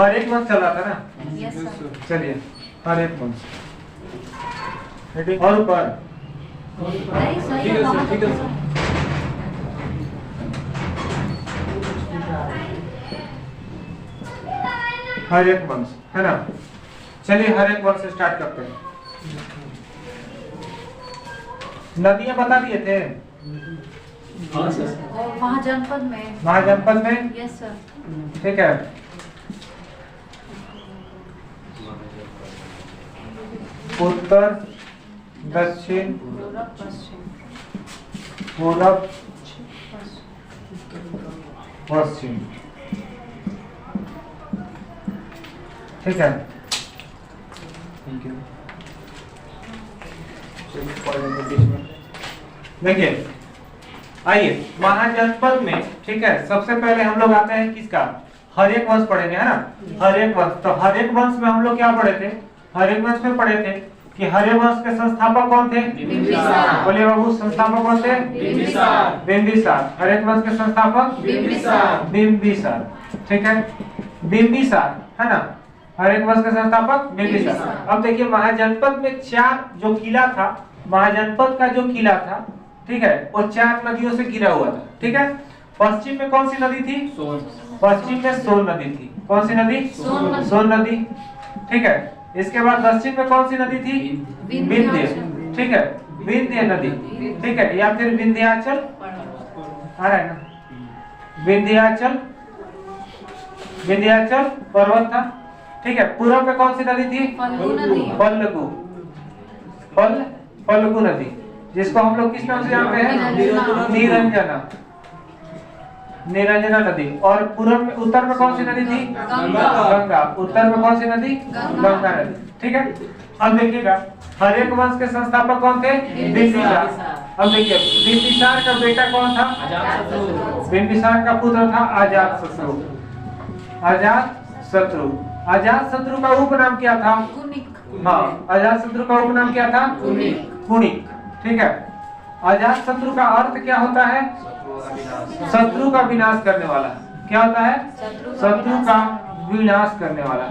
हर एक वंश चल रहा था ना? Yes sir. चलिए हर एक वंश और ऊपर नहीं सर, ठीक है सर, ठीक है सर। हर एक वंश है ना। चलिए हर एक वंश से स्टार्ट करते हैं। नदियां बता दिए थे हाँ सर। महाजनपद में। महाजनपद में, यस सर। ठीक है। उत्तर, दक्षिण, पूरब पश्चिम। पूरब, पश्चिम, ठीक है। Thank you. देखिए आइए महाजनपद में, ठीक है, सबसे पहले हम लोग आते हैं किसका, हर एक वंश पढ़ेंगे, है ना। हर एक वंश, तो हर एक वंश में हम लोग क्या पढ़े थे, हर एक वंश में पढ़े थे कि हर एक वंश के संस्थापक कौन थे? बिंबिसार। बोलिए बाबू, संस्थापक कौन थे? बिंबिसार। बिंबिसार। हर एक वंश के संस्थापक बिंबिसार। बिंबिसार, ठीक है। बिंबिसार, है ना। हर एक वंश के संस्थापक बिंबिसार। बिंबिसार। अब देखिए महाजनपद में 4 जो किला था, महाजनपद का जो किला था, ठीक है, वो 4 नदियों से घिरा हुआ था, ठीक है। पश्चिम में कौन सी नदी थी? सोन। पश्चिम में सोन नदी थी। कौन सी नदी? सोन नदी। सोन नदी, ठीक है। इसके बाद दक्षिण में कौन सी नदी थी? विंध्य, ठीक है, विंध्य नदी, ठीक है, या फिर विंध्याचल, आ रहा है ना, विंध्याचल, विंध्याचल पर्वत था, ठीक है। पूर्व में कौन सी नदी थी? फल्गु नदी। फल्गु, फल्गु नदी, जिसको हम लोग किस नाम से जानते हैं? निरंजना। निरंजना, निरंजना नदी। और पूर्व में, उत्तर में कौन सी नदी थी? गंगा। गंगा। उत्तर में कौन सी नदी? गंगा। गंगा नदी, ठीक है। अब देखिएगा हर एक वंश के संस्थापक कौन थे? बिंबिसार। अब देखिए बिंबिसार का बेटा कौन था? अजातशत्रु। बिंबिसार का पुत्र था अजातशत्रु। अजातशत्रु, अजातशत्रु का उपनाम क्या था? कुनिक। हाँ, अजातशत्रु का उपनाम क्या था? कुनिक। कुनिक, ठीक है। अजातशत्रु का अर्थ क्या होता है? शत्रु का विनाश करने वाला। क्या होता है? शत्रु का विनाश करने वाला,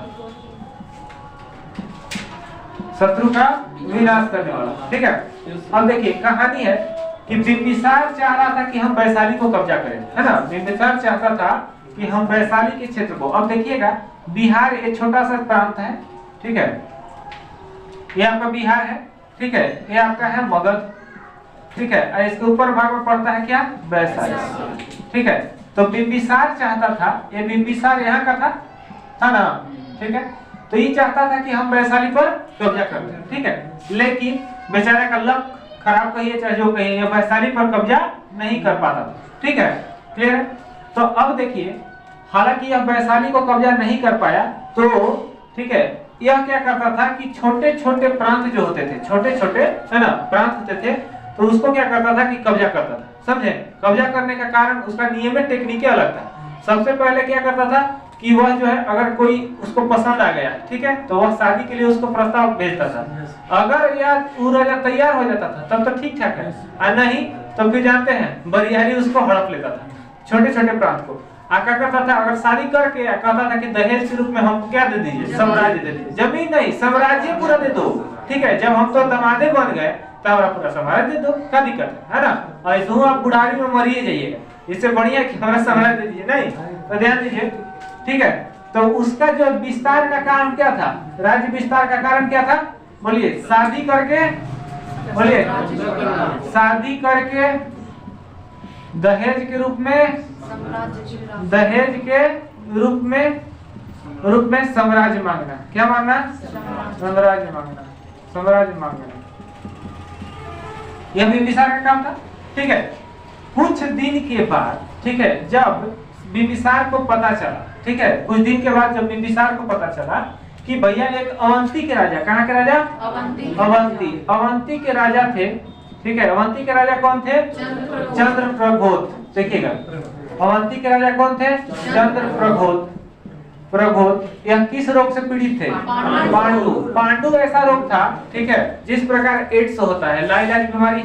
शत्रु का विनाश करने वाला, ठीक है। अब देखिए कहानी है कि बिंबिसार चाह रहा था कि हम वैशाली को कब्जा करें, है ना। बिंबिसार चाहता था कि हम वैशाली के क्षेत्र को, अब देखिएगा बिहार एक छोटा सा प्रांत है, ठीक है, ये आपका बिहार है, ठीक है, ये आपका है मगध, ठीक है, और इसके ऊपर भाग में पड़ता है क्या? वैशाली, ठीक है। तो बिंबिसार चाहता था, ये बिंबिसार यहाँ का था ना, ठीक है। तो ये चाहता था कि हम वैशाली पर कब्जा कर लें, ठीक है, लेकिन बेचारे का लक खराब कहिए चाहे जो कहिए, ये वैशाली पर कब्जा नहीं कर पाता था, ठीक है, क्लियर है। तो अब देखिए हालांकि यह वैशाली को कब्जा नहीं कर पाया, तो ठीक है, यह क्या करता था कि छोटे छोटे प्रांत जो होते थे, छोटे छोटे, है ना, प्रांत होते थे, तो उसको क्या करता था कि कब्जा करता था, समझे। कब्जा करने का कारण उसका नियमित टेक्निक अलग था। सबसे पहले क्या करता था कि वह जो है अगर कोई उसको पसंद आ गया, ठीक है, तो वह शादी के लिए उसको प्रस्ताव भेजता था। अगर यह वो राजा तैयार हो जाता था तब तो ठीक ठाक है, और नहीं तो फिर जानते हैं बरियारी उसको हड़प लेता था, छोटे छोटे प्रांत को। क्या करता था, अगर शादी करके कहता था कि दहेज के रूप में हमको क्या दे दीजिए? साम्राज्य दे दीजिए। जमीन नहीं, साम्राज्य पूरा दे दो, ठीक है। जब हम तो दमादे बन गए तब हमारा पूरा साम्राज्य दे दो, क्या दिक्कत है ना। और ऐसे आप बुढ़ारी में मरिए जाइएगा, इससे बढ़िया कि हमारा साम्राज्य दे दीजिए, नहीं तो ध्यान दीजिए, ठीक है। तो उसका जो विस्तार का कारण क्या था? राज्य विस्तार का कारण क्या था? बोलिए, शादी करके, बोलिए, शादी करके दहेज के रूप में, दहेज के रूप में साम्राज्य मांगना। क्या मांगना? साम्राज्य मांगना, साम्राज्य मांगना, यह बिंबिसार का काम था, ठीक है। कुछ दिन के बाद, ठीक है, जब बिंबिसार को पता चला, ठीक है, कुछ दिन के बाद जब बिंबिसार को पता चला कि भैया एक अवंती के राजा, कहाँ के राजा? अवंती के राजा थे, ठीक है। अवंती के राजा कौन थे? चंद्रप्रभोत। देखिएगा अवंती के राजा कौन थे? चंद्रप्रभोत। प्रभोत यह किस रोग से पीड़ित थे? पांडु। पांडु ऐसा रोग था, ठीक है, जिस प्रकार एड्स होता है, लाइलाज बीमारी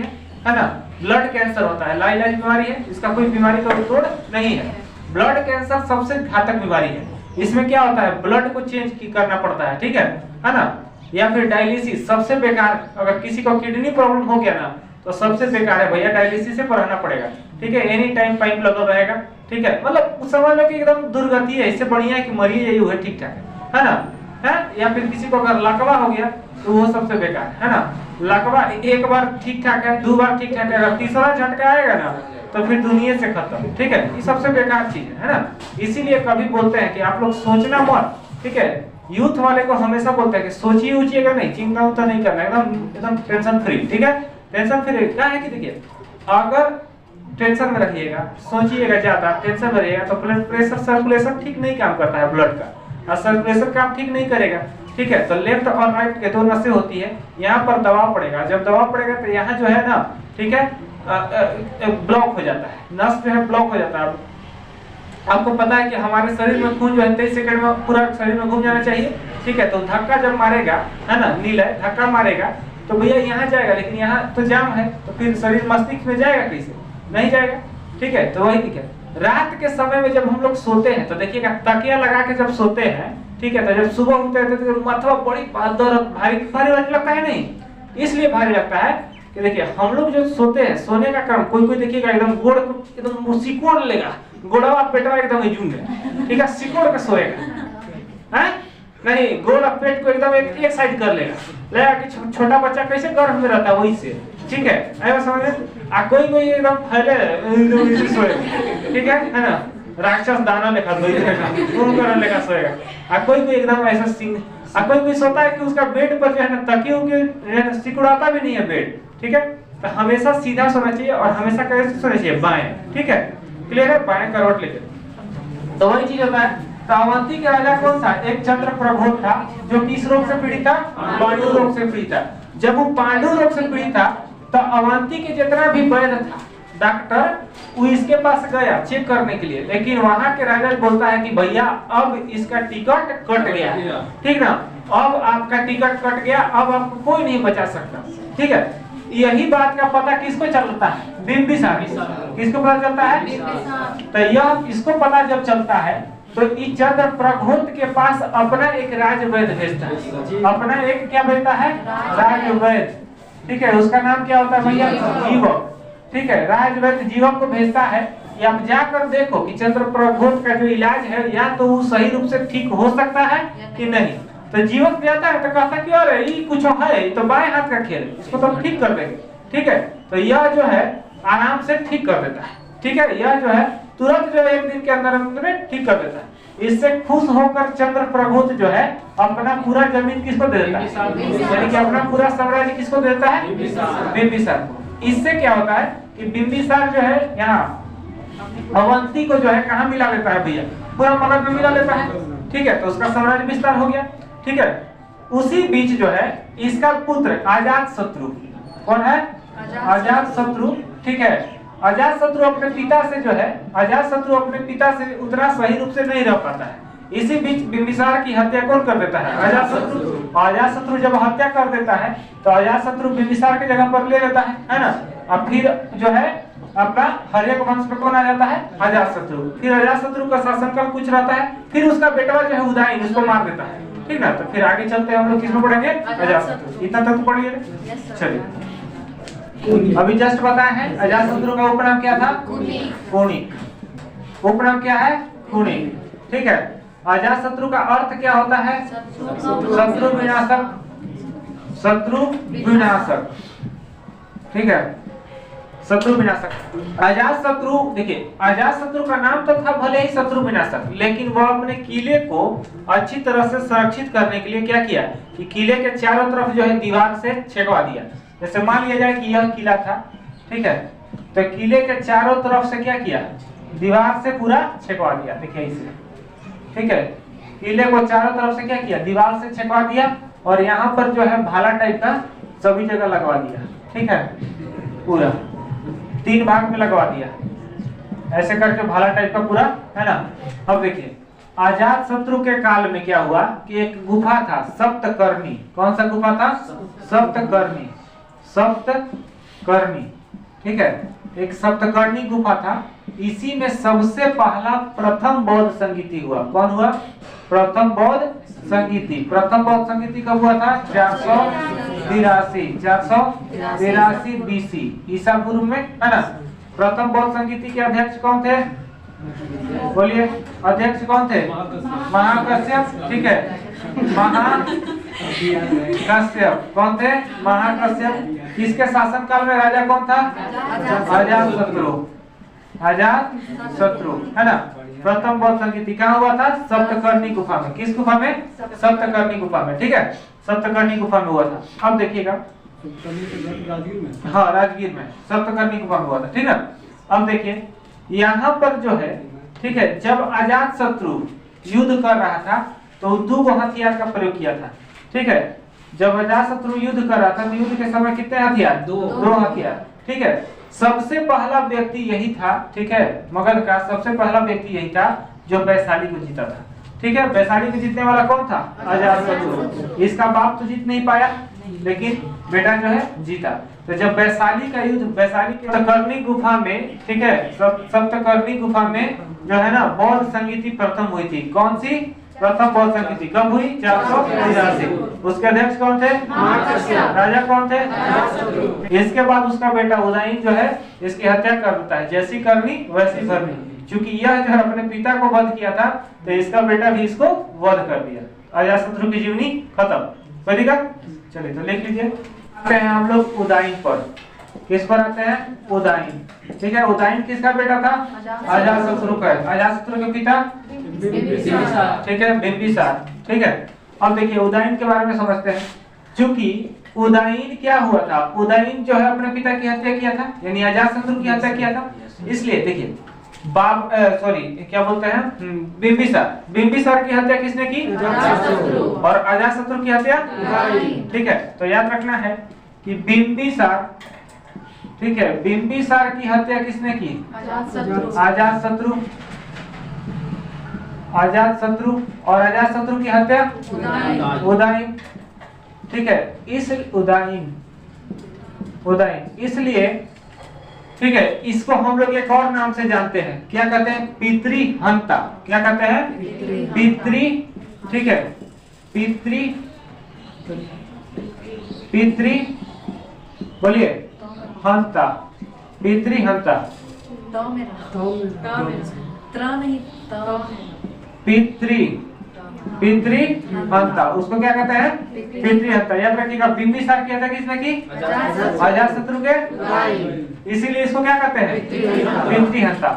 है ना, ब्लड कैंसर होता है, लाइलाज बीमारी है, इसका कोई बीमारी का तोड़ नहीं है। ब्लड कैंसर सबसे घातक बीमारी है, इसमें क्या होता है, ब्लड को चेंज करना पड़ता है, ठीक है ना। या फिर डायलिसिस सबसे बेकार, अगर किसी को किडनी प्रॉब्लम हो गया ना तो सबसे बेकार है भैया, डायलिसिस से रहना पड़ेगा, ठीक है। एनी टाइम पाइप लगा रहेगा, ठीक है। मतलब समझ लो कि एकदम दुर्गति है, इससे बढ़िया है कि मरीज यही हुए ठीक ठाक है ना, है। या फिर किसी को अगर लकवा हो गया तो वो सबसे बेकार है ना। लकवा एक बार ठीक ठाक है, 2 बार ठीक ठाक है, अगर तीसरा झटका आएगा ना तो फिर दुनिया से खत्म, ठीक है। ये सबसे बेकार चीज है ना। इसीलिए कभी बोलते हैं कि आप लोग सोचना मत, ठीक है। यूथ वाले को हमेशा बोलते हैं कि सोचिए उचिएगा नहीं, चिंता उतना नहीं करना, एकदम एकदम टेंशन फ्री, ठीक है। टेंशन फ्री क्या है कि देखिए, अगर टेंशन में रहिएगा, सोचिएगा ज्यादा, टेंशन में रहिएगा तो ब्लड प्रेशर सर्कुलेशन ठीक नहीं काम करता है ब्लड का, और सर्कुलेशन काम ठीक नहीं करेगा, ठीक है। तो लेफ्ट और राइट के 2 नसें होती है, यहाँ पर दबाव पड़ेगा, जब दबाव पड़ेगा तो यहाँ जो है ना, ठीक है, ब्लॉक हो जाता है, नस जो है ब्लॉक हो जाता है। आपको पता है कि हमारे शरीर में खून जो है 23 सेकंड में पूरा शरीर में घूम जाना चाहिए, ठीक है। तो धक्का जब मारेगा, है ना, नील है, धक्का मारेगा तो भैया यहाँ जाएगा, लेकिन यहाँ तो जाम है, तो फिर शरीर मस्तिष्क में जाएगा कैसे, नहीं जाएगा, ठीक है। तो वही दिक्कत, रात के समय में जब हम लोग सोते हैं तो देखिएगा तकिया लगा के जब सोते हैं, ठीक है, तो जब सुबह उठते हैं तो माथा बड़ी भारी भारी लगता है, नहीं इसलिए भारी लगता है कि देखिए हम लोग जो सोते हैं, सोने का क्रम, कोई कोई देखिएगा एकदम गोड़ एकदम सिकोड़ लेगा, गोड़वा पेटवा एकदम झूम है, ठीक है, सिकोड़ के सोएगा, है नहीं, गोड़ और पेट को एकदम एक साइड कर लेगा कि छोटा बच्चा कैसे गर्भ में रहता है वही से, ठीक है, ऐसा समझ में। आ कोई एकदम फैले एकदम इसी सोएगा, ठीक है ना, राक्षस दाना लेखा लेखा सोएगा। आ कोई एकदम ऐसा सिंह, आ कोई सोता है कि उसका बेड पर जो है ना तकियों के सिकुड़ाता भी नहीं है बेड, ठीक है। तो हमेशा सीधा सोना चाहिए और हमेशा कैसे सोना चाहिए, बाएं, ठीक है, क्लियर है, बाएं करवट लेके। तो वही चीज होता है। तो अवंती के राजा कौन था, एक चंद्र प्रभोत था, जो किस रोग से पीड़ित था, पांडु रोग से पीड़ित था। जब वो पांडु रोग से पीड़ित था तो अवंती के जितना भी वैद्य था, डॉक्टर, वो इसके पास गया चेक करने के लिए, लेकिन वहां के राजा बोलता है कि भैया अब इसका टिकट कट गया, ठीक ना, अब आपका टिकट कट गया, अब आपको कोई नहीं बचा सकता, ठीक है। यही बात का पता किसको चलता है, बिंबिसार, किसको पता चलता है, तो यह इसको पता जब चलता है तो इस चंद्र प्रघोत के पास अपना एक राजवैद्य भेजता है, अपना एक क्या भेजता है, राजवैद्य, ठीक है। उसका नाम क्या होता है भैया, जीवक, ठीक है। राजवैद्य जीवक को भेजता है, या आप जाकर देखो कि चंद्र प्रघोत का जो इलाज है या तो वो सही रूप से ठीक हो सकता है कि नहीं। तो जीवक जाता है तो कहता कि अरे ये कुछ है, तो बाएं हाथ का खेल, इसको तो ठीक कर देंगे, ठीक है। तो यह जो है आराम से ठीक कर देता है, ठीक है। यह जो है तुरंत जो है 1 दिन के अंदर ठीक कर देता है। इससे खुश होकर चंद्र प्रघोत जो है अपना पूरा जमीन किसको दे देता है, यानी कि अपना पूरा साम्राज्य किसको दे देता है, बिंबिसार को। इससे क्या होता है कि बिंबिसार जो है यहाँ अवंती को जो है कहाँ मिला लेता है भैया, पूरा मगध में मिला लेता है, ठीक है। तो उसका साम्राज्य विस्तार हो गया, ठीक है। उसी बीच जो है इसका पुत्र अजात शत्रु, कौन है, अजात शत्रु, ठीक है। अजात शत्रु अपने पिता से जो है, अजात शत्रु अपने पिता से उतना सही रूप से नहीं रह पाता है। इसी बीच बिंबिसार की हत्या कौन कर देता है, अजात शत्रु। अजात शत्रु जब हत्या कर देता है तो अजात शत्रु बिंबिसार की जगह पर ले लेता है ना। अब फिर जो है अपना हर्यक वंश में कौन आ जाता है, अजात शत्रु। फिर अजात शत्रु का शासनकाल कुछ रहता है, फिर उसका बेटा जो है उदयन उसको मार देता है, ठीक ना। तो फिर आगे चलते हैं हम लोग किसमें पढ़ेंगे, अजात शत्रु। इतना तक तो पढ़ लिए, चलिए। अभी जस्ट बताया है अजात शत्रु का उपनाम क्या था, कुनिक। उपनाम क्या है, कुनिक, ठीक है। अजात शत्रु का अर्थ क्या होता है, शत्रु विनाशक, शत्रु विनाशक, ठीक है, शत्रु विनाशक। अजात शत्रु, देखिए अजात शत्रु का नाम तो था भले ही शत्रु विनाशक, लेकिन वह अपने किले को अच्छी तरह से संरक्षित करने के लिए क्या किया कि किले के चारों तरफ जो है दीवार से छेड़वा दिया। जैसे मान लिया जाए कि यह किला था, ठीक है, तो किले के चारों तरफ से क्या किया, दीवार से पूरा छेड़वा दिया, देखिए इसे, ठीक है। किले को चारों तरफ से क्या किया, दीवार से छेड़वा दिया, और यहाँ पर जो है भाला टाइप का सभी जगह लगवा दिया, ठीक है, पूरा 3 भाग में लगवा दिया, ऐसे करके भाला टाइप का पूरा, है ना। अब देखिए अजात शत्रु के काल में क्या हुआ कि एक गुफा था सप्तकर्णी, कौन सा गुफा था, सप्तकर्णी, सप्तकर्णी, ठीक है, एक सप्तकर्णी गुफा था। इसी में सबसे पहला प्रथम बौद्ध संगीति हुआ। कौन हुआ? प्रथम बौद्ध संगीति। प्रथम बौद्ध संगीति कब हुआ था? 483 BC ईसा पूर्व में, है ना। प्रथम बौद्ध संगीति के अध्यक्ष कौन थे? बोलिए, अध्यक्ष कौन थे? महाकश्यप। ठीक है, महाकश्यप कौन थे? महाकश्यप। किसके शासनकाल में राजा कौन था? अजातशत्रु। अजातशत्रु, है ना। प्रथम बौद्ध संगीति कहाँ हुआ था? सप्तकर्णी गुफा में। किस गुफा में? सप्तकर्णी गुफा में। ठीक है, सप्तकर्णी गुफा में हुआ था। अब देखिएगा, राजगीर में। हाँ, राजगीर में सप्तकर्णी गुफा में हुआ था। ठीक है, अब देखिए यहाँ पर जो है, ठीक है, जब अजातशत्रु युद्ध कर रहा था तो दो हथियार का प्रयोग किया था। ठीक है, जब अजातशत्रु युद्ध कर रहा था तो युद्ध के समय कितने हथियार? दो हथियार। ठीक है, सबसे पहला व्यक्ति यही था। ठीक है, मगध का सबसे पहला व्यक्ति यही था जो वैशाली को जीता था। ठीक है, वैशाली को जीतने वाला कौन था? अजातशत्रु। इसका बाप तो जीत नहीं पाया, लेकिन बेटा जो है जीता। तो जब वैशाली का युद्ध, वैशाली के सप्तकर्णी गुफा में, ठीक है, सप्तकर्णी गुफा में जो है ना बौद्ध संगीति प्रथम हुई थी। कौन सी? प्रथम बौद्ध संगीति कब हुई? 483। उसके अध्यक्ष कौन थे? राजा कौन थे? इसके बाद उसका बेटा उदयन जो है इसकी हत्या कर देता है। जैसी करनी वैसी भरनी। चूंकि यह जो है अपने पिता को वध किया था तो इसका बेटा भी इसको वध कर दिया। अजातशत्रु की जीवनी खत्म। बढ़िएगा, चलिए तो लिख लीजिए। आते हैं हम लोग उदयन पर। किस पर आते हैं? उदयन। ठीक है, उदयन किसका बेटा था? अजातशत्रु का। अजातशत्रु के पिता? ठीक है, बिंबिसार। ठीक है, अब देखिए उदयन के बारे में समझते हैं। चूंकि उदयन क्या हुआ था? उदयन जो है अपने पिता की हत्या किया था, यानी अजातशत्रु की हत्या किया था। इसलिए देखिए क्या बोलते हैं, बिंबिसार। बिंबिसार की हत्या किसने की? और अजातशत्रु की हत्या? ठीक है, तो याद रखना है कि बिंबिसार, ठीक है, बिंबिसार की हत्या किसने की? अजातशत्रु। अजातशत्रु और अजातशत्रु की हत्या? उदयन। ठीक है, इस उदयन इसलिए, ठीक है, इसको हम लोग एक और नाम से जानते हैं। क्या कहते हैं? पितृहंता। क्या कहते हैं? ठीक है, बोलिए, हंता, पितृहंता। पितृहंता, उसको क्या कहते हैं? पितृहंता। याद रखिएगा, बिंबिसार की हत्या किसने की? अजातशत्रु के। इसीलिए इसको क्या कहते हैं? पितृहंता।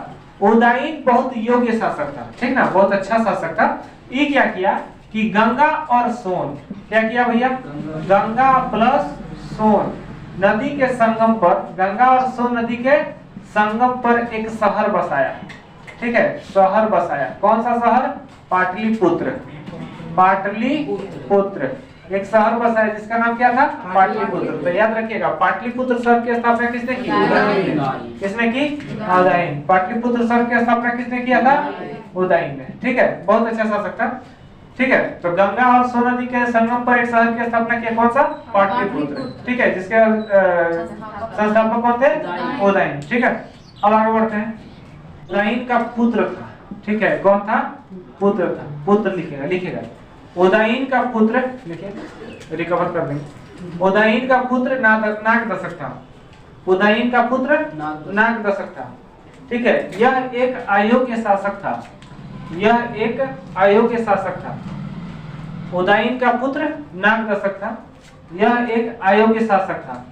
उदयन बहुत योग्य शासक था। ठीक ना, बहुत अच्छा शासक था। ये क्या किया कि गंगा और सोन, क्या किया भैया? गंगा प्लस सोन नदी के संगम पर, गंगा और सोन नदी के संगम पर एक शहर बसाया। ठीक है, शहर बसाया। कौन सा शहर? पाटलिपुत्र। पाटलिपुत्र एक शहर बसाया जिसका नाम क्या था? पाटलिपुत्र। तो याद रखिएगा, पाटलिपुत्र शहर की स्थापना किसने की? किसने की? उदयन। पाटलिपुत्र शहर की स्थापना किसने किया था? उदयन ने। ठीक है, बहुत अच्छा शासक था। ठीक है, तो गंगा और सोन नदी के संगम पर एक शहर की स्थापना किया। कौन सा? पाटलिपुत्र। ठीक है, जिसके संस्थापक कौन थे? उदयन। ठीक है, अब आगे बढ़ते हैं। उदयन का पुत्र था। ठीक है, कौन था? पुत्र था। पुत्र लिखेगा उदयन का पुत्र, लिखिए, रिकवर कर देंगे। उदयन का पुत्र नागदशक था। उदयन का पुत्र नागदशक था। ठीक है, यह एक अयोग्य शासक था। यह एक अयोग्य शासक था। उदयन का पुत्र नागदशक था। यह एक अयोग्य शासक था।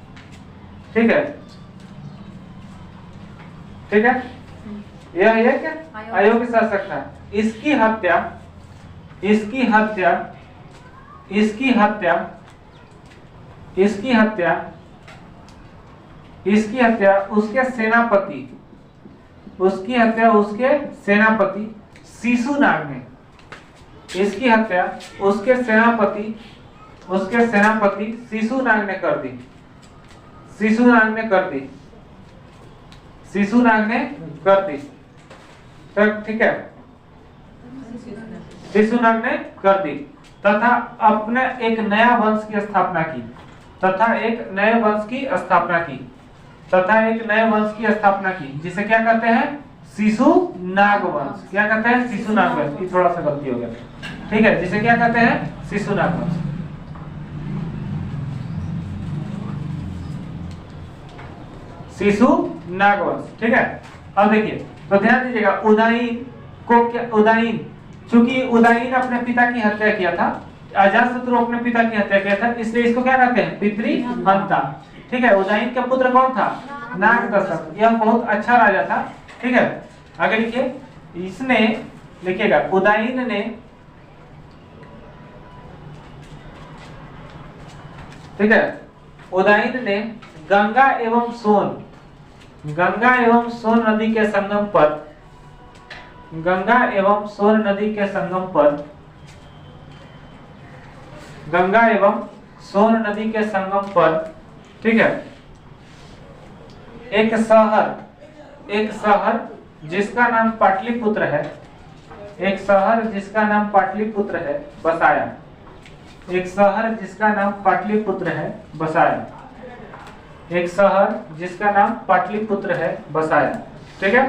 ठीक है, ठीक है, यह एक अयोग्य शासक था। इसकी हत्या उसके सेनापति शिशुनाग ने। इसकी हत्या उसके सेनापति शिशुनाग ने कर दी। शिशुनाग ने कर दी। ठीक है, शिशुनाग ने कर दी तथा अपने एक नया वंश की स्थापना की। जिसे क्या कहते हैं? शिशु नागवंश। क्या कहते हैं? शिशु नागवंश। ये थोड़ा सा गलती हो गया, ठीक है। जिसे क्या कहते हैं? शिशु नागवंश। शिशु नागवंश, ठीक है। अब देखिए, तो ध्यान दीजिएगा, उदयीन को क्या, उदयीन, चूंकि उदयीन अपने पिता की हत्या किया था, अजातशत्रु अपने पिता की हत्या किया था, इसलिए इसको क्या कहते हैं? पितृहंता, ठीक है। उदयीन का पुत्र कौन था? नागदशक। यह बहुत अच्छा राजा था, ठीक है। आगे लिखिए, इसने लिखिएगा, उदयीन ने, ठीक है, उदयीन ने गंगा एवं सोन नदी के संगम पर, गंगा एवं सोन नदी के संगम पर, गंगा एवं सोन नदी के संगम पर, ठीक है, एक शहर जिसका नाम पाटलिपुत्र है, एक शहर जिसका नाम पाटलिपुत्र है, बसाया। एक शहर जिसका नाम पाटलिपुत्र है, बसाया। एक शहर जिसका नाम पाटलिपुत्र है, बसाया, ठीक है।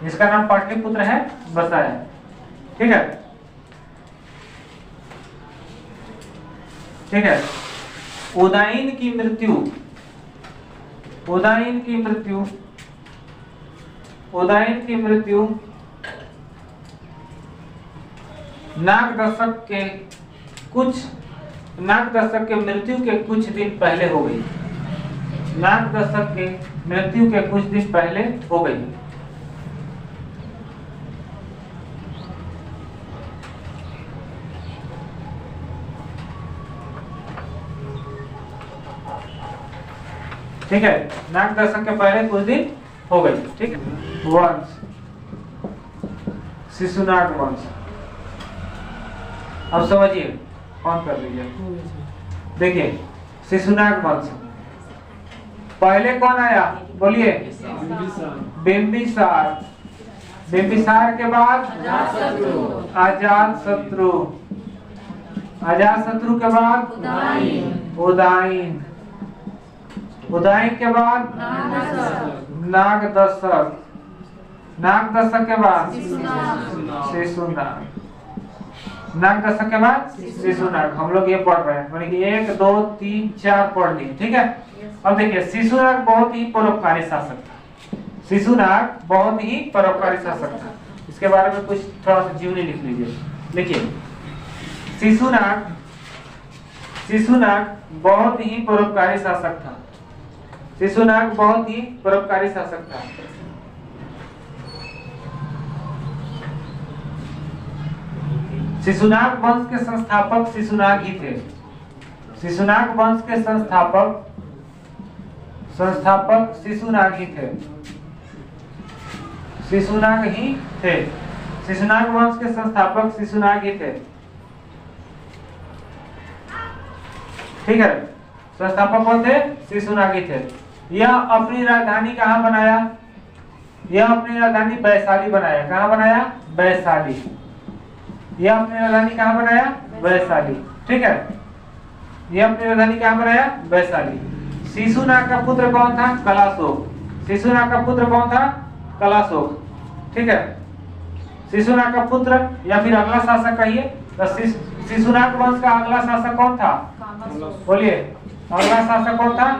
जिसका नाम पाटलिपुत्र है, बसाया, ठीक है, ठीक है। उदयीन की मृत्यु, उदयीन की मृत्यु, उदयीन की मृत्यु नागदशक के मृत्यु के कुछ दिन पहले हो गई। नागदशक के मृत्यु के कुछ दिन पहले हो गई। ठीक है, नागदशक के पहले कुछ दिन हो गई, ठीक है। वंश, शिशुनाग वंश। अब समझिए, ऑन कर लीजिए। देखिए, शिशुनाग वंश पहले कौन आया? बोलिए। बिंबिसार। बिंबिसार के बाद अजातशत्रु। अजातशत्रु के बाद उदयीन। उदयीन के बाद नागदशक। नागदशक के बाद शिशुनाग। नागदशक के बाद शिशुनाग। हम लोग ये पढ़ रहे हैं, मतलब कि 1 2 3 4 पढ़ लिए, ठीक है। अब देखिए, शिशुनाग बहुत ही परोपकारी शासक था। शिशुनाग बहुत ही परोपकारी शासक था। इसके बारे में कुछ थोड़ा सा जीवनी लिख लीजिए। देखिए, शिशुनाग बहुत ही परोपकारी शासक था। शिशुनाग बहुत ही परोपकारी शासक था। शिशुनाग वंश के संस्थापक शिशुनाग ही थे। शिशुनाग वंश के संस्थापक शिशुनाग ही थे। शिशुनाग ही थे। शिशुनाग वंश के संस्थापक शिशुनाग ही थे, ठीक है। संस्थापक कौन थे? शिशुनाग ही थे। यह अपनी राजधानी कहाँ बनाया? यह अपनी राजधानी वैशाली बनाया। कहाँ बनाया? वैशाली। यह अपनी राजधानी कहाँ बनाया? वैशाली, ठीक है। यह अपनी राजधानी कहाँ बनाया? वैशाली। शिशुनाग का पुत्र कौन था? कलाशोक। शिशुनाग का पुत्र कौन था? कलाशोक, ठीक है। शिशुनाग का पुत्र या फिर अगला शासक कहिए, तो शिशुनाग वंश का अगला शासक कौन था? बोलिए, अगला शासक कौन था?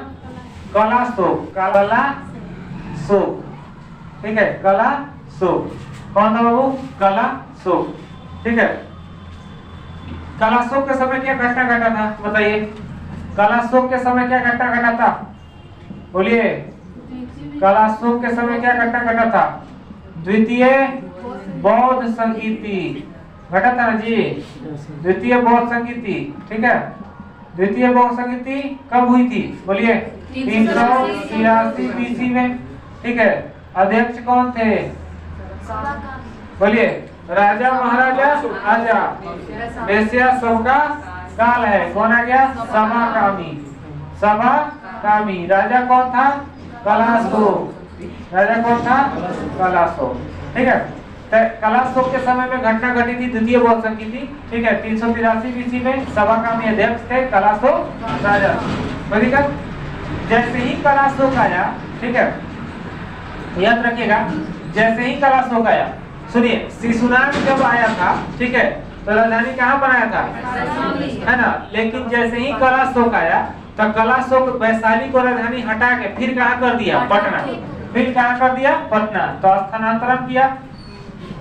कलाशोक। कलाशोक, ठीक है। कलाशोक कौन था बाबू? कलाशोक, ठीक है। कलाशोक के समय क्या घटना घटा था? बताइए, कलाशोक के समय क्या घटना घटा था? बोलिए, कलाशोक के समय क्या घटना घटा था? द्वितीय बौद्ध संगीति घटा था ना जी। द्वितीय बौद्ध संगीति, ठीक है। द्वितीय बौद्ध संगीति कब हुई थी? बोलिए, 383 BC में, ठीक है। अध्यक्ष कौन थे? बोलिए, राजा महाराजा आजा। वैश्या सबका काल है। कौन आ गया? समाकामी। समाकामी। राजा कौन था? कलाशोक। राजा कौन था? कलाशोक, ठीक है। कलाशोक के समय में घटना घटी थी द्वितीय बौद्ध संगीति, ठीक है। 383 BC में समाकामी अध्यक्ष थे, कलाशोक राजा। जैसे ही कलाशोक आया, ठीक है, याद रखिएगा, जैसे ही कलाशोक आया, सुनिए शिशुनाग जब आया था, ठीक है, तो राजधानी कहाँ बनाया था, है ना, लेकिन जैसे ही कलाशोक आया तो कलाशोक वैशाली को राजधानी हटा के फिर कहाँ कर दिया, पटना, फिर कहाँ कर दिया, पटना। तो स्थानांतरण किया,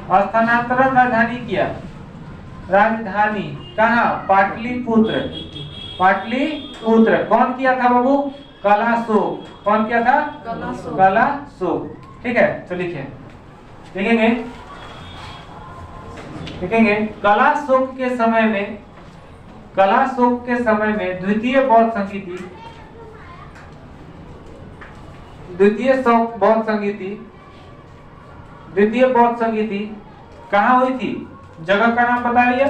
स्थानांतरण राजधानी किया, राजधानी कहाँ, पाटलिपुत्र, पाटलिपुत्र। कौन किया था बाबू, कलाशोक। कौन किया था, कलाशोक। ठीक है, तो लिखे, लिखेंगे, लिखेंगे कलाशोक के समय में, कलाशोक के समय में द्वितीय बौद्ध संगीति, द्वितीय बौद्ध संगीति, द्वितीय बौद्ध संगीति कहाँ हुई थी, जगह का नाम बताइए,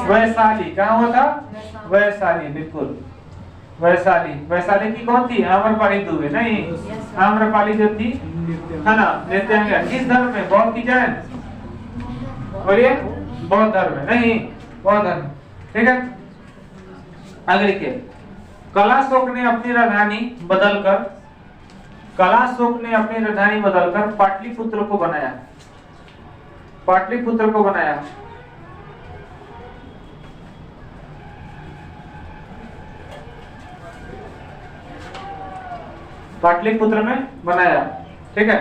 वैशाली। कहाँ हुआ था, वैशाली, बिल्कुल वैशाली। वैशाली की कौन थी, आम्रपाली दुबे, नहीं, आम्रपाली जो थी, है ना, नृत्यांगना। किस धर्म में, बौद्ध की जैन, बोलिए, बौद्ध धर्म में, नहीं, बौद्ध धर्म। ठीक है, आगे लिखिए, कलाशोक ने अपनी राजधानी बदलकर, कलाशोक ने अपनी राजधानी बदलकर पाटलिपुत्र को बनाया, पाटलिपुत्र को बनाया। पाटलिपुत्र में बनाया। ठीक है,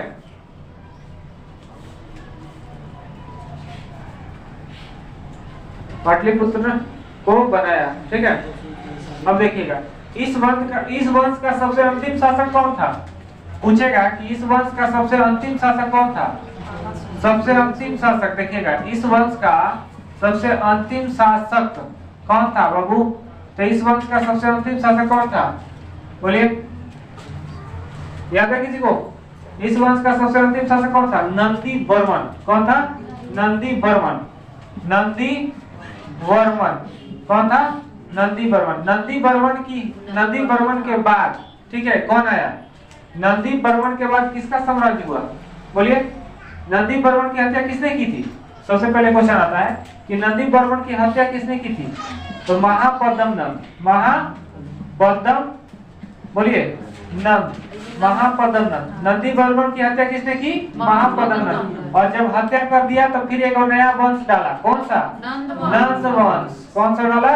पाटलिपुत्र को बनाया। ठीक है, अब देखिएगा इस वंश का सबसे अंतिम शासक कौन था, पूछेगा कि इस वंश का सबसे अंतिम शासक कौन था, सबसे अंतिम शासक। देखिएगा इस वंश का सबसे अंतिम शासक कौन था बाबू, तो इस वंश का सबसे अंतिम शासक कौन था, बोलिए, याद है किसी को, इस वंश का सबसे अंतिम शासक कौन था, नंदी वर्मन। कौन था, नंदी वर्मन, नंदी वर्मन। कौन था, नंदी वर्मन। नंदी वर्मन के बाद, ठीक है, कौन आया, नंदी वर्मन के बाद किसका साम्राज्य हुआ, बोलिए, नंदी वर्मन की हत्या किसने की थी। सबसे पहले क्वेश्चन आता है कि नंदी वर्मन की हत्या किसने की थी, तो महापद्म नंद, महापद्म, बोलिए, नंद, महापद्म नंद। नंदी वर्मन की हत्या किसने की, महापद्म नंद। और जब हत्या कर दिया तो फिर एक नया वंश डाला, कौन सा, नंद वंश। कौन सा डाला,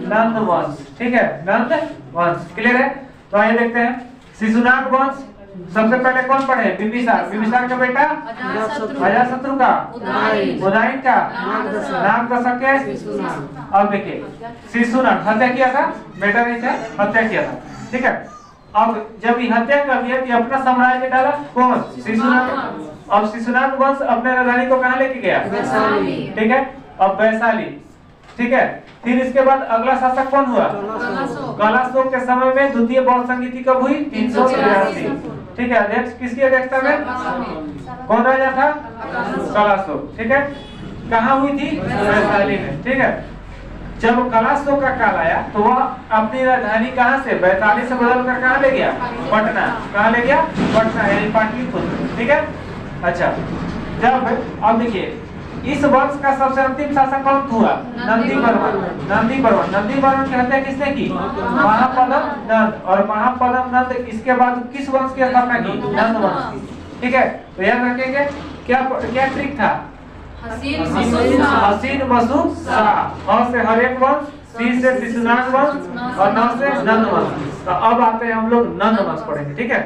नंद वंश। ठीक है, नंद वंश, क्लियर है। तो आइए देखते हैं शिशुनाग वंश। सबसे पहले कौन पढ़े, बिंबिसार। बिंबिसार का बेटा अजातशत्रु का, उदयन का, नागदशक के। अब देखिए शिशुनाग हत्या किया था, बेटा नहीं था, हत्या किया था। ठीक है, अब जब ये हत्या कर दिया तो अपना साम्राज्य डाला, कौन, शिशुनाग। अब शिशुनाग वंश अपने राजधानी को कहाँ लेके गया, वैशाली। ठीक है, अब वैशाली। ठीक है, फिर इसके बाद अगला शासक कौन हुआ, कलाशोक के समय में द्वितीय बौद्ध संगीति कब हुई, 383। ठीक है, अध्यक्ष किसकी अध्यक्षता में, कौन राजा था, कलाशोक। ठीक है, कहाँ हुई थी, वैशाली में। ठीक है, जब कलाशोक का काल आया तो वह अपनी राजधानी कहाँ से, वैशाली से बदलकर कहाँ ले गया, पटना। कहाँ ले गया, पटना, यानी पाटलिपुत्र। ठीक है, अच्छा, जब अब देखिए इस वंश का सबसे अंतिम शासक कौन हुआ, नंदी वर्मन। नंदी वर्मन, नंदी वर्मन की हत्या किसने की, महापद्म नंद। और महापद्म नंद इसके बाद किस वंश की स्थापना की, नंद वंश की। ठीक है, तो याद रखेंगे क्या क्या ट्रिक था, हसीन मसू शाह। और से हर एक वंश, सी से शिशुनाग वंश और न से नंद वंश। तो अब आते हैं हम लोग नंद वंश पढ़ेंगे। ठीक है।